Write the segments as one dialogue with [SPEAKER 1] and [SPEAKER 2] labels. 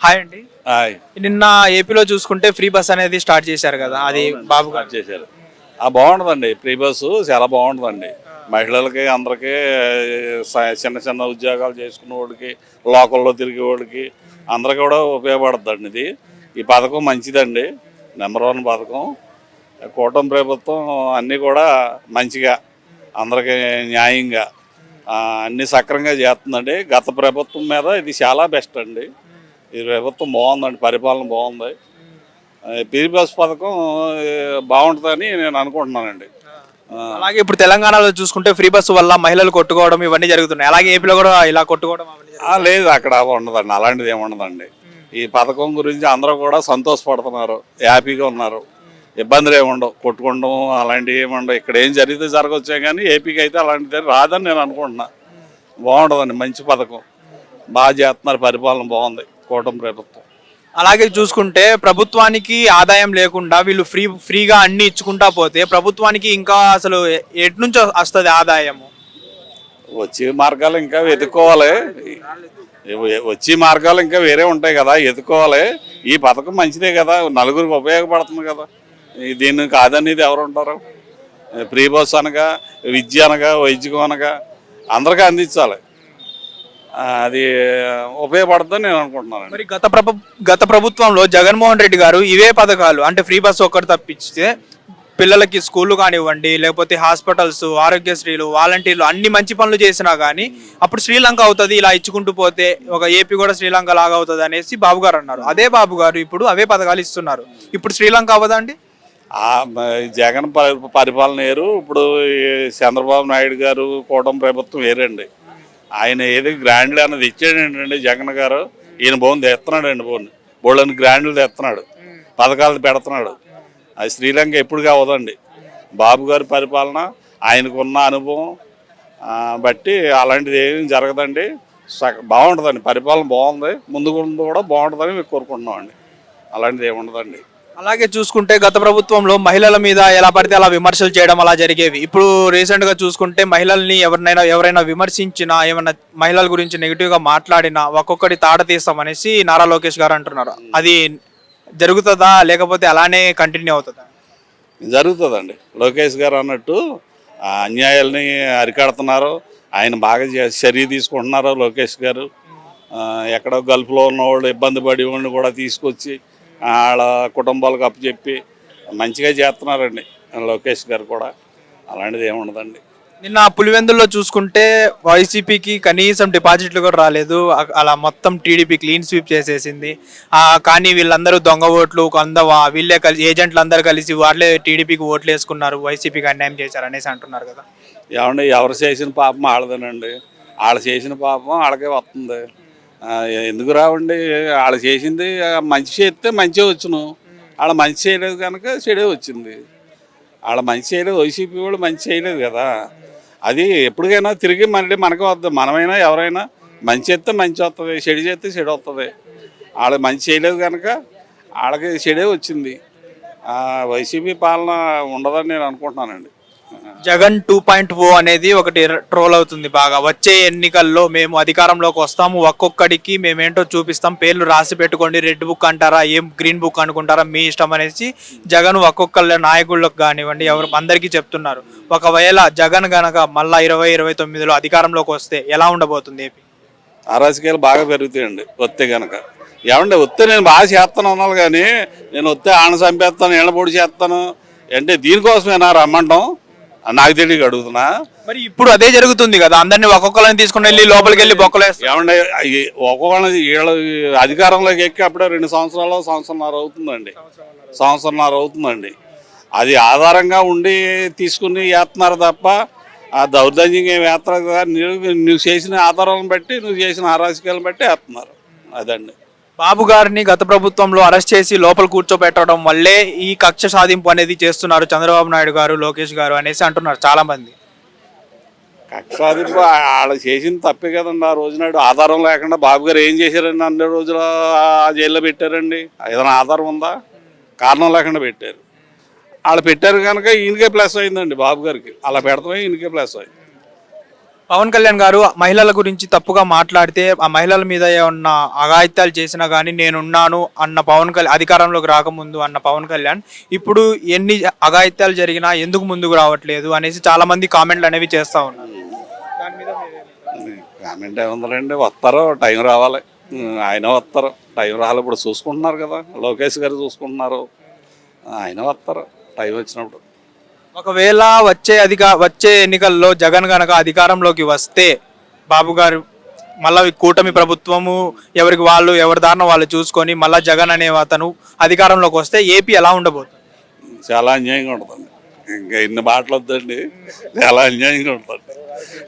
[SPEAKER 1] Hi అండి.
[SPEAKER 2] Hi.
[SPEAKER 1] నిన్న ఏపీలో చూసుకుంటే ఫ్రీ బస్ అనేది స్టార్ట్ చేశారు కదా, అది బాబు గారు
[SPEAKER 2] స్టార్ట్ చేశారు. బాగుంటుందండి. ఫ్రీ బస్సు చాలా బాగుంటుందండి. మహిళలకి అందరికీ చిన్న చిన్న ఉద్యోగాలు చేసుకునే వాడికి, లోకల్లో తిరిగే వాడికి అందరికీ కూడా ఉపయోగపడుతుందండి ఇది. ఈ పథకం మంచిదండి. నెంబర్ 1 పథకం. కూటమి ప్రభుత్వం అన్నీ కూడా మంచిగా అందరికీ న్యాయంగా అన్నీ సక్రంగా చేస్తుందండి. గత ప్రభుత్వం మీద ఇది చాలా బెస్ట్ అండి. ఈ ప్రభుత్వం బాగుందండి, పరిపాలన బాగుంది. ఫ్రీ బస్ పథకం బాగుంటుందని నేను అనుకుంటున్నానండి.
[SPEAKER 1] అలాగే ఇప్పుడు తెలంగాణలో చూసుకుంటే ఫ్రీ బస్సు వల్ల మహిళలు కొట్టుకోవడం ఇవన్నీ జరుగుతున్నాయి. అలాగే ఏపీలో కూడా ఇలా కొట్టుకోవడం అవన్నీ జరుగుతున్నాయి.
[SPEAKER 2] లేదు, అక్కడ ఉండదండి, అలాంటిది ఏమి ఉండదండి. ఈ పథకం గురించి అందరూ కూడా సంతోషపడుతున్నారు, హ్యాపీగా ఉన్నారు. ఇబ్బందులు ఏమి ఉండవు, కొట్టుకోవడం అలాంటివి ఏమి ఉండవు. ఇక్కడ ఏం జరిగితే జరగవచ్చే కానీ ఏపీకి అయితే అలాంటిది రాదని నేను అనుకుంటున్నా. బాగుంటుందండి, మంచి పథకం, బాగా చేస్తున్నారు, పరిపాలన బాగుంది కూటమి ప్రభుత్వం.
[SPEAKER 1] అలాగే చూసుకుంటే ప్రభుత్వానికి ఆదాయం లేకుండా వీళ్ళు ఫ్రీగా అన్ని ఇచ్చుకుంటా పోతే ప్రభుత్వానికి ఇంకా అసలు ఎటు నుంచి వస్తుంది ఆదాయము?
[SPEAKER 2] వచ్చే మార్గాలు ఇంకా వెతుక్కోవాలి. వచ్చే మార్గాలు ఇంకా వేరే ఉంటాయి కదా, వెతుక్కోవాలి. ఈ పథకం మంచిదే కదా, నలుగురికి ఉపయోగపడుతుంది కదా. దీన్ని కాదనేది ఎవరు ఉంటారు? ఫ్రీ బస్ అనగా, విద్య అనగా, వైద్యం అనగా అందరికీ అందించాలి. అది ఉపయోగపడుతుందని నేను అనుకుంటున్నాను.
[SPEAKER 1] మరి గత ప్రభుత్వంలో జగన్మోహన్ రెడ్డి గారు ఇవే పథకాలు అంటే ఫ్రీ బస్ ఒక్కటి తప్పించితే పిల్లలకి స్కూళ్ళు కానివ్వండి, లేకపోతే హాస్పిటల్స్, ఆరోగ్యశ్రీలు, వాలంటీర్లు అన్ని మంచి పనులు చేసినా కానీ అప్పుడు శ్రీలంక అవుతుంది ఇలా ఇచ్చుకుంటూ పోతే, ఒక ఏపీ కూడా శ్రీలంక లాగా అవుతుంది అనేసి బాబు గారు అన్నారు. అదే బాబు గారు ఇప్పుడు అవే పథకాలు ఇస్తున్నారు. ఇప్పుడు శ్రీలంక అవ్వదా అండి?
[SPEAKER 2] జగన్ పరిపాలన వేరు, ఇప్పుడు చంద్రబాబు నాయుడు గారు కూటమి ప్రభుత్వం వేరండి. ఆయన ఏది గ్రాండ్లు అన్నది ఇచ్చాడండి జగన్ గారు. ఈయన బోన్ తెస్తున్నాడు అండి, బోళ్ళని గ్రాండ్లు తెస్తున్నాడు, పథకాలు పెడుతున్నాడు. అది శ్రీలంక ఎప్పుడుగా అవ్వదండి. బాబు గారి పరిపాలన, ఆయనకున్న అనుభవం బట్టి అలాంటిది ఏం జరగదండి. బాగుంటుందండి, పరిపాలన బాగుంది, ముందు కూడా బాగుంటుందని కోరుకుంటున్నామండి. అలాంటిది ఏమి ఉండదండి.
[SPEAKER 1] అలాగే చూసుకుంటే గత ప్రభుత్వంలో మహిళల మీద ఎలా పడితే అలా విమర్శలు చేయడం అలా జరిగేవి. ఇప్పుడు రీసెంట్ గా చూసుకుంటే మహిళల్ని ఎవరైనా విమర్శించినా, ఏమైనా మహిళల గురించి నెగిటివ్ గా మాట్లాడినా ఒక్కొక్కటి తాట తీస్తాం అనేసి నారా లోకేష్ గారు అంటున్నారు. అది జరుగుతుందా లేకపోతే అలానే కంటిన్యూ అవుతుందా?
[SPEAKER 2] జరుగుతుందండి. లోకేష్ గారు అన్నట్టు అన్యాయాలని అరికడుతున్నారు. ఆయన బాగా చర్య తీసుకుంటున్నారు లోకేష్ గారు. ఎక్కడో గల్ఫ్లో ఉన్నవాళ్ళు ఇబ్బంది పడి వాడిని కూడా తీసుకొచ్చి వాళ్ళ కుటుంబాలకు అప్పచెప్పి మంచిగా చేస్తున్నారండి లోకేష్ గారు కూడా. అలాంటిది ఏముండదండి.
[SPEAKER 1] నిన్న పులివెందుల్లో చూసుకుంటే వైసీపీకి కనీసం డిపాజిట్లు కూడా రాలేదు. అలా మొత్తం టీడీపీ క్లీన్ స్వీప్ చేసేసింది. కానీ వీళ్ళందరూ దొంగ ఓట్లు వీళ్ళే కలిసి ఏజెంట్లు అందరూ కలిసి వాళ్ళే టీడీపీకి ఓట్లు వేసుకున్నారు, వైసీపీకి అన్యాయం చేశారు అనేసి అంటున్నారు కదా.
[SPEAKER 2] ఏమండి, ఎవరు చేసిన పాపం వాళ్ళదేనండి. వాళ్ళు చేసిన పాపం వాళ్ళకే వస్తుంది. ఎందుకు రావండి? వాళ్ళు చేసింది మంచి చేస్తే మంచిగా వచ్చును, వాళ్ళ మంచి చేయలేదు కనుక చెడే వచ్చింది. వాళ్ళ మంచి చేయలేదు, వైసీపీ వాళ్ళు మంచి చేయలేదు కదా. అది ఎప్పటికైనా తిరిగి మళ్ళీ మనకు వద్దు. మనమైనా ఎవరైనా మంచి చేస్తే మంచి వస్తుంది, చెడు చేస్తే చెడు వస్తుంది. వాళ్ళు మంచి చేయలేదు కనుక వాళ్ళకి చెడే వచ్చింది. వైసీపీ పాలన ఉండదని నేను అనుకుంటున్నానండి.
[SPEAKER 1] జగన్ 2.0 అనేది ఒకటి ట్రోల్ అవుతుంది బాగా. వచ్చే ఎన్నికల్లో మేము అధికారంలోకి వస్తాము, ఒక్కొక్కడికి మేమేంటో చూపిస్తాం, పేర్లు రాసి పెట్టుకోండి, రెడ్ బుక్ అంటారా ఏం గ్రీన్ బుక్ అనుకుంటారా మీ ఇష్టం అనేసి జగన్ ఒక్కొక్కళ్ళ నాయకులకు కానివ్వండి అందరికీ చెప్తున్నారు. ఒకవేళ జగన్ గనక మళ్ళా 2029లో అధికారంలోకి వస్తే ఎలా ఉండబోతుంది ఏపీ?
[SPEAKER 2] అరాజకీయాలు బాగా పెరుగుతాయండి వస్తే కనుక. ఏమంటే వస్తే నేను బాగా చేస్తాను అన్నాను, కానీ నేను వస్తే ఆన చంపేస్తాను, ఈనపొడి చేస్తాను అంటే దీనికోసమేనా రమ్మంటాం? నాకు తెలియక అడుగుతున్నా.
[SPEAKER 1] మరి ఇప్పుడు అదే జరుగుతుంది కదా, అందరినీ ఒక్కొక్కరిని తీసుకుని వెళ్ళి లోపలికి వెళ్ళి బొక్కలేస్తారు.
[SPEAKER 2] ఏమంటే ఒక్కొక్కళ్ళని వీళ్ళ అధికారంలోకి ఎక్కి అప్పుడే 2 సంవత్సరాలు సంవత్సరంన్నర అవుతుందండి. అది ఆధారంగా ఉండి తీసుకుని వేస్తున్నారు తప్ప ఆ దౌర్జన్యంగా ఏం వేస్తారు కదా. నువ్వు చేసిన ఆధారాలను బట్టి, నువ్వు చేసిన అరాజకీయాలను బట్టి వేస్తున్నారు. అదండి.
[SPEAKER 1] బాబు గారిని గత ప్రభుత్వంలో అరెస్ట్ చేసి లోపల కూర్చోబెట్టడం వల్లే ఈ కక్ష సాధింపు అనేది చేస్తున్నారు చంద్రబాబు నాయుడు గారు, లోకేష్ గారు అనేసి అంటున్నారు చాలా మంది.
[SPEAKER 2] కక్ష సాధింపు వాళ్ళు చేసింది తప్పే కదండి. ఆ రోజునాడు ఆధారం లేకుండా బాబు గారు ఏం చేశారండి? 100 రోజులు ఆ జైల్లో పెట్టారండి. ఏదైనా ఆధారం ఉందా? కారణం లేకుండా పెట్టారు. వాళ్ళు పెట్టారు కనుక ఈయనకే ప్లస్ అయిందండి బాబు గారికి. అలా పెడతామే ఈయనకే ప్లస్ అయింది.
[SPEAKER 1] పవన్ కళ్యాణ్ గారు మహిళల గురించి తప్పుగా మాట్లాడితే ఆ మహిళల మీద ఏమన్నా అఘాయిత్యాలు చేసినా కానీ నేనున్నాను అన్న పవన్ కళ్యాణ్, అధికారంలోకి రాకముందు అన్న పవన్ కళ్యాణ్ ఇప్పుడు ఎన్ని అఘాయిత్యాలు జరిగినా ఎందుకు ముందుకు రావట్లేదు అనేసి చాలా మంది కామెంట్లు అనేవి చేస్తా ఉన్నారు. దాని మీద
[SPEAKER 2] కామెంట్ ఏముందండి, వస్తారు, టైం రావాలి. ఆయన వస్తారు, టైం రావాలి. ఇప్పుడు చూసుకుంటున్నారు కదా, లోకేష్ గారు చూసుకుంటున్నారు, ఆయన వస్తారు టైం వచ్చినప్పుడు.
[SPEAKER 1] ఒకవేళ వచ్చే ఎన్నికల్లో జగన్ గనక అధికారంలోకి వస్తే బాబు గారు మళ్ళీ కూటమి ప్రభుత్వము ఎవరి దారిన వాళ్ళు చూసుకొని మళ్ళీ జగన్ అనే అతను అధికారంలోకి వస్తే ఏపీ ఎలా ఉండబోతుంది?
[SPEAKER 2] చాలా అన్యాయంగా ఉంటుందండి. ఇంకా ఇన్ని మాటలు వద్దండి, చాలా అన్యాయంగా ఉంటుంది.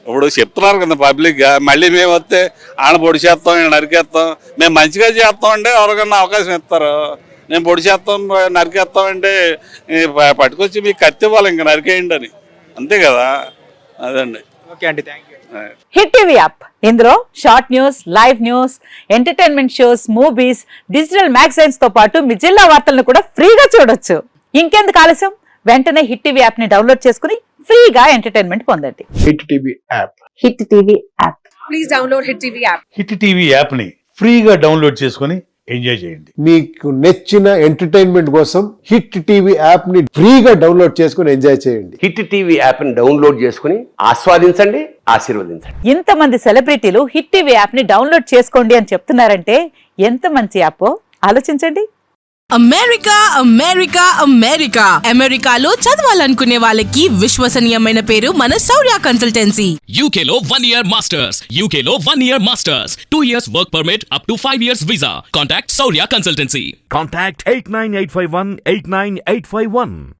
[SPEAKER 2] ఇప్పుడు చెప్తున్నారు కదా పబ్లిక్గా, మళ్ళీ మేము వస్తే ఆడ పొడి చేస్తాం, నరికేస్తాం. మేము మంచిగా చేస్తామంటే ఎవరికన్నా అవకాశం ఇస్తారు. నేను పొడి చేస్తాం, నరికేస్తామంటే పట్టుకొచ్చి మీకు కత్తి ఇవ్వాలి, ఇంకా నరికేయండి అని, అంతే కదా. అదండి.
[SPEAKER 1] ఓకే అండి, thank you.
[SPEAKER 3] Hit TV app, ఇందులో short news, live news, entertainment shows, movies, digital magazines తో పాటు మీ జిల్లా వార్తలను కూడా ఫ్రీగా చూడొచ్చు. ఇంకెందుకు ఆలస్యం, వెంటనే హిట్ టీవీ యాప్ ని డౌన్లోడ్ చేసుకుని ఫ్రీగా ఎంటర్టైన్మెంట్ పొందండి.
[SPEAKER 4] Hit TV app.
[SPEAKER 3] Hit TV app.
[SPEAKER 5] Please download Hit TV app.
[SPEAKER 4] Hit TV app ని ఫ్రీగా డౌన్లోడ్ చేసుకొని ఎంజాయ్ చేయండి.
[SPEAKER 6] మీకు నచ్చిన ఎంటర్టైన్మెంట్ కోసం హిట్ టీవీ యాప్ ని ఫ్రీగా డౌన్లోడ్ చేసుకొని ఎంజాయ్ చేయండి.
[SPEAKER 7] హిట్ టీవీ యాప్ ని డౌన్లోడ్ చేసుకుని ఆస్వాదించండి, ఆశీర్వదించండి.
[SPEAKER 3] ఇంతమంది సెలబ్రిటీలు హిట్ టీవీ యాప్ ని డౌన్లోడ్ చేసుకోండి అని చెప్తున్నారంటే ఎంత మంచి యాప్ ఆలోచించండి.
[SPEAKER 8] అమెరికా అమెరికా అమెరికా అమెరికాలో చదవాలనుకునే వాళ్ళకి విశ్వసనీయమైన పేరు మన శౌర్య కన్సల్టెన్సీ.
[SPEAKER 9] UK లో 1 year masters, UK లో 1 year masters, 2 years work permit up to 5 years visa. Contact Saurya Consultancy.
[SPEAKER 10] Contact 89851 89851.